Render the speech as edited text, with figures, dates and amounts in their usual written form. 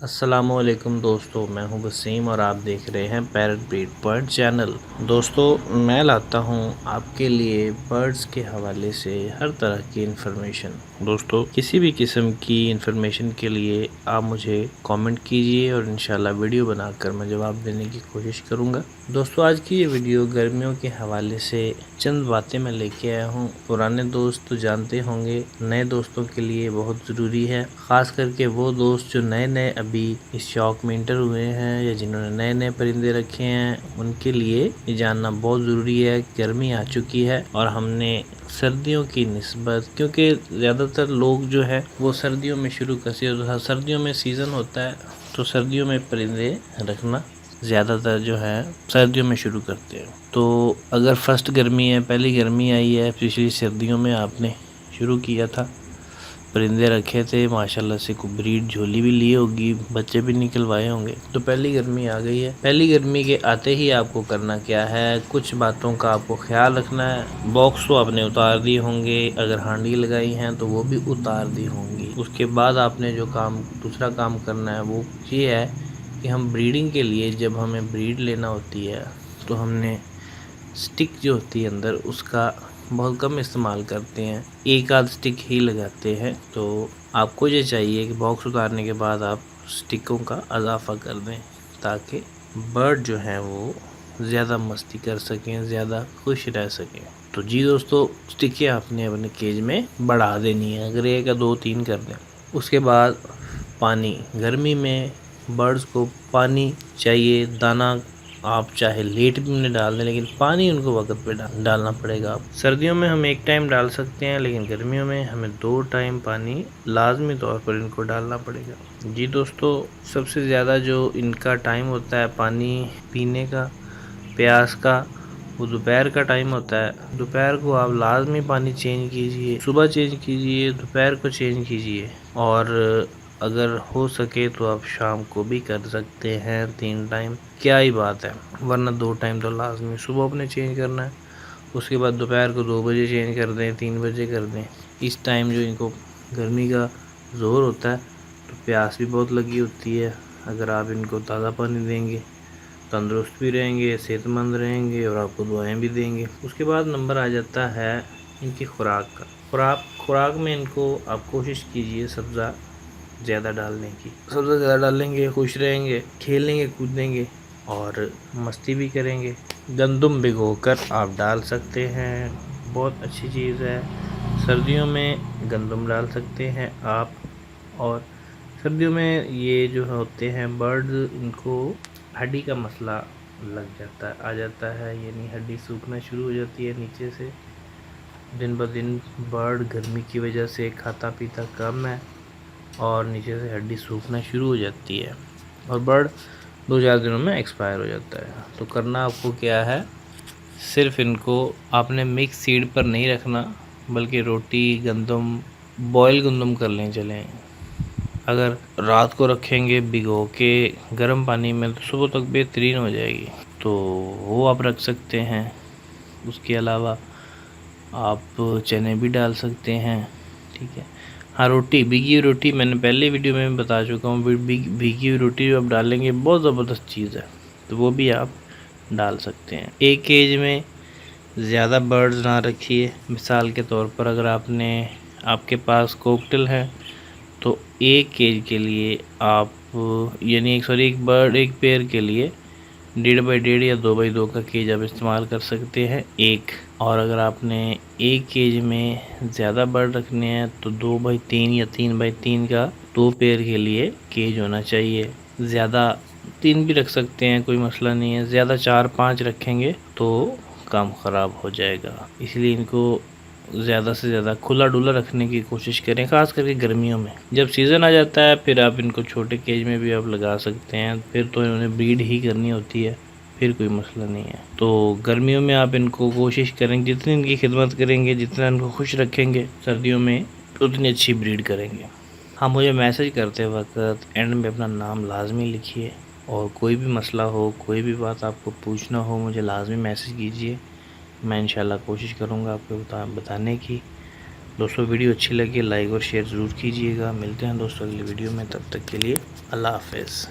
अस्सलामुअलैकुम दोस्तों, मैं हूं वसीम और आप देख रहे हैं पैरट ब्रीड बर्ड चैनल। दोस्तों, मैं लाता हूं आपके लिए बर्ड्स के हवाले से हर तरह की इन्फॉर्मेशन। दोस्तों, किसी भी किस्म की इन्फॉर्मेशन के लिए आप मुझे कमेंट कीजिए और इंशाल्लाह वीडियो बनाकर मैं जवाब देने की कोशिश करूंगा। दोस्तों, आज की ये वीडियो गर्मियों के हवाले से चंद बातें मैं लेके आया हूँ। पुराने दोस्त तो जानते होंगे, नए दोस्तों के लिए बहुत ज़रूरी है, ख़ास करके वो दोस्त जो नए नए अभी इस शौक में इंटर हुए हैं या जिन्होंने नए नए परिंदे रखे हैं, उनके लिए ये जानना बहुत ज़रूरी है। गर्मी आ चुकी है और हमने सर्दियों की निस्बत, क्योंकि ज़्यादातर लोग जो है वो सर्दियों में शुरू कर सर्दियों में सीज़न होता है तो सर्दियों में परिंदे रखना ज़्यादातर जो है सर्दियों में शुरू करते हैं। तो अगर फर्स्ट गर्मी है, पहली गर्मी आई है, पिछली सर्दियों में आपने शुरू किया था, परिंदे रखे थे, माशाल्लाह से को ब्रीड झोली भी ली होगी, बच्चे भी निकलवाए होंगे, तो पहली गर्मी आ गई है। पहली गर्मी के आते ही आपको करना क्या है, कुछ बातों का आपको ख्याल रखना है। बॉक्स तो आपने उतार दिए होंगे, अगर हांडी लगाई हैं तो वो भी उतार दी होंगी। उसके बाद आपने जो काम दूसरा काम करना है वो ये है कि हम ब्रीडिंग के लिए जब हमें ब्रीड लेना होती है तो हमने स्टिक जो होती है अंदर उसका बहुत कम इस्तेमाल करते हैं, एक आध स्टिक ही लगाते हैं। तो आपको ये चाहिए कि बॉक्स उतारने के बाद आप स्टिकों का इजाफा कर दें ताकि बर्ड जो है वो ज़्यादा मस्ती कर सकें, ज़्यादा खुश रह सकें। तो जी दोस्तों, स्टिकें आपने अपने केज में बढ़ा देनी है, अगर एक या दो तीन कर दें। उसके बाद पानी, गर्मी में बर्ड्स को पानी चाहिए। दाना आप चाहे लेट भी उन्हें डाल दें, लेकिन पानी उनको वक्त पे डालना पड़ेगा। सर्दियों में हम एक टाइम डाल सकते हैं, लेकिन गर्मियों में हमें 2 टाइम पानी लाजमी तौर पर इनको डालना पड़ेगा। जी दोस्तों, सबसे ज़्यादा जो इनका टाइम होता है पानी पीने का, प्यास का, वो दोपहर का टाइम होता है। दोपहर को आप लाजमी पानी चेंज कीजिए, सुबह चेंज कीजिए, दोपहर को चेंज कीजिए, और अगर हो सके तो आप शाम को भी कर सकते हैं 3 टाइम, क्या ही बात है। वरना 2 टाइम तो लाजमी सुबह अपने चेंज करना है। उसके बाद दोपहर को 2 बजे चेंज कर दें, 3 बजे कर दें। इस टाइम जो इनको गर्मी का ज़ोर होता है तो प्यास भी बहुत लगी होती है। अगर आप इनको ताज़ा पानी देंगे, तंदुरुस्त भी रहेंगे, सेहतमंद रहेंगे और आपको दुआएं भी देंगे। उसके बाद नंबर आ जाता है इनकी खुराक का। खुराक में इनको आप कोशिश कीजिए सब्ज़ा ज़्यादा डालने की। सब्ज़ा ज़्यादा डालेंगे, खुश रहेंगे, खेलेंगे, कूदेंगे और मस्ती भी करेंगे। गंदम भिगोकर आप डाल सकते हैं, बहुत अच्छी चीज़ है। सर्दियों में गंदम डाल सकते हैं आप। और सर्दियों में ये जो होते हैं बर्ड, इनको हड्डी का मसला लग जाता है, आ जाता है, यानी हड्डी सूखना शुरू हो जाती है नीचे से। दिन ब दिन बर्ड गर्मी की वजह से खाता पीता कम है और नीचे से हड्डी सूखना शुरू हो जाती है और बर्ड 2-4 दिनों में एक्सपायर हो जाता है। तो करना आपको क्या है, सिर्फ इनको आपने मिक्स सीड पर नहीं रखना, बल्कि रोटी गंदम, बॉयल गंदम कर लें चलें। अगर रात को रखेंगे भिगो के गर्म पानी में तो सुबह तक बेहतरीन हो जाएगी, तो वो आप रख सकते हैं। उसके अलावा आप चने भी डाल सकते हैं, ठीक है। हाँ, रोटी, भीगी हुई रोटी मैंने पहले वीडियो में बता चुका हूँ, भीगी हुई रोटी जो आप डालेंगे बहुत ज़बरदस्त चीज़ है, तो वो भी आप डाल सकते हैं। एक केज में ज़्यादा बर्ड्स ना रखिए। मिसाल के तौर पर अगर आपके पास कोकटेल है तो एक केज के लिए आप यानी एक पेयर के लिए 1.5x1.5 या 2x2 का केज आप इस्तेमाल कर सकते हैं एक। और अगर आपने एक केज में ज़्यादा बर्ड रखने हैं तो 2x3 या 3x3 का 2 पेयर के लिए केज होना चाहिए। ज़्यादा 3 भी रख सकते हैं, कोई मसला नहीं है। ज़्यादा 4-5 रखेंगे तो काम ख़राब हो जाएगा, इसलिए इनको ज़्यादा से ज़्यादा खुला डुला रखने की कोशिश करें, ख़ास करके गर्मियों में। जब सीज़न आ जाता है फिर आप इनको छोटे केज में भी आप लगा सकते हैं, फिर तो इन्होंने ब्रीड ही करनी होती है, फिर कोई मसला नहीं है। तो गर्मियों में आप इनको कोशिश करें, जितनी इनकी खिदमत करेंगे, जितना इनको खुश रखेंगे, सर्दियों में उतनी अच्छी ब्रीड करेंगे। हाँ, मुझे मैसेज करते वक्त एंड में अपना नाम लाजमी लिखिए, और कोई भी मसला हो, कोई भी बात आपको पूछना हो, मुझे लाजमी मैसेज कीजिए। मैं इंशाल्लाह कोशिश करूँगा आपको बताने की। दोस्तों वीडियो अच्छी लगी लाइक और शेयर ज़रूर कीजिएगा। मिलते हैं दोस्तों अगली वीडियो में, तब तक के लिए अल्लाह हाफ़िज़।